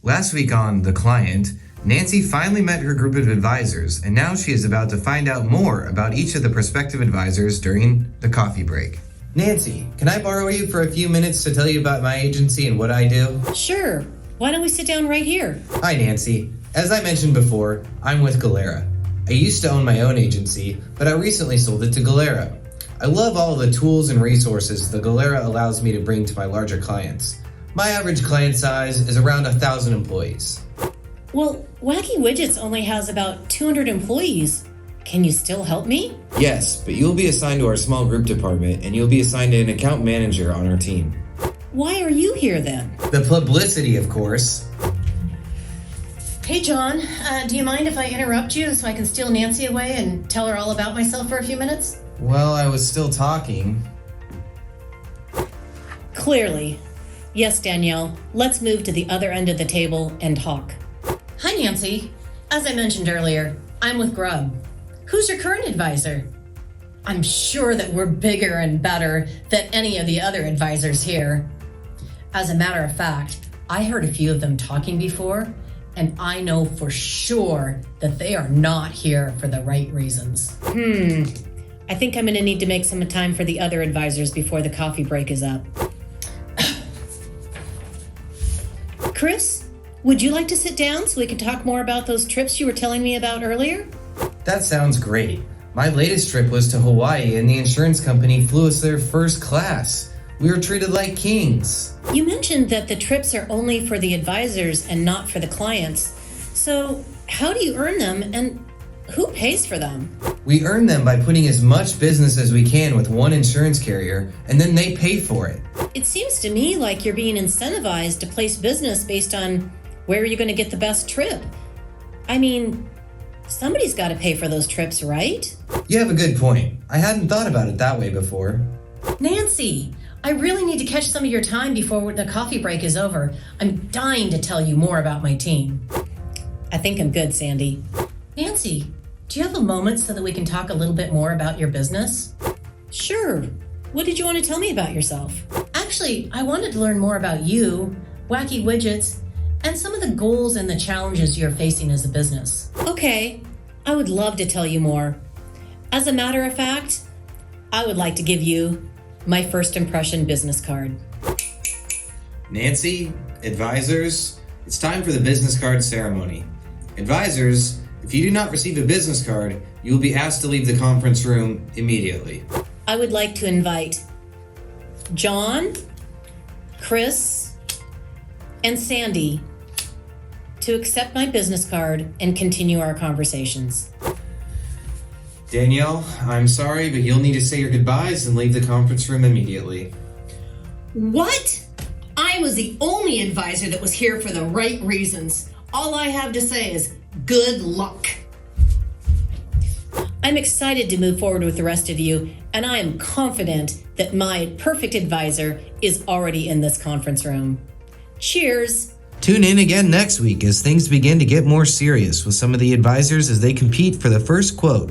Last week on The Client, Nancy finally met her group of advisors, and now she is about to find out more about each of the prospective advisors during the coffee break. Nancy, can I borrow you for a few minutes to tell you about my agency and what I do? Sure. Why don't we sit down right here? Hi, Nancy. As I mentioned before, I'm with Galera. I used to own my own agency, but I recently sold it to Galera. I love all the tools and resources the Galera allows me to bring to my larger clients. My average client size is around 1,000 employees. Well, Wacky Widgets only has about 200 employees. Can you still help me? Yes, but you'll be assigned to our small group department, and you'll be assigned to an account manager on our team. Why are you here then? The publicity, of course. Hey, John, do you mind if I interrupt you so I can steal Nancy away and tell her all about myself for a few minutes? Well, I was still talking. Clearly. Yes, Danielle, let's move to the other end of the table and talk. Hi, Nancy. As I mentioned earlier, I'm with Grub. Who's your current advisor? I'm sure that we're bigger and better than any of the other advisors here. As a matter of fact, I heard a few of them talking before, and I know for sure that they are not here for the right reasons. I think I'm going to need to make some time for the other advisors before the coffee break is up. Chris, would you like to sit down so we can talk more about those trips you were telling me about earlier? That sounds great. My latest trip was to Hawaii, and the insurance company flew us there first class. We were treated like kings. You mentioned that the trips are only for the advisors and not for the clients. So how do you earn them, and who pays for them? We earn them by putting as much business as we can with one insurance carrier, and then they pay for it. It seems to me like you're being incentivized to place business based on where you're going to get the best trip. I mean, somebody's got to pay for those trips, right? You have a good point. I hadn't thought about it that way before. Nancy, I really need to catch some of your time before the coffee break is over. I'm dying to tell you more about my team. I think I'm good, Sandy. Nancy, do you have a moment so that we can talk a little bit more about your business? Sure. What did you want to tell me about yourself? Actually, I wanted to learn more about you, Wacky Widgets, and some of the goals and the challenges you're facing as a business. Okay, I would love to tell you more. As a matter of fact, I would like to give you my first impression business card. Nancy, advisors, it's time for the business card ceremony. Advisors, if you do not receive a business card, you will be asked to leave the conference room immediately. I would like to invite John, Chris, and Sandy to accept my business card and continue our conversations. Danielle, I'm sorry, but you'll need to say your goodbyes and leave the conference room immediately. What? I was the only advisor that was here for the right reasons. All I have to say is good luck. I'm excited to move forward with the rest of you, and I am confident that my perfect advisor is already in this conference room. Cheers. Tune in again next week as things begin to get more serious with some of the advisors as they compete for the first quote.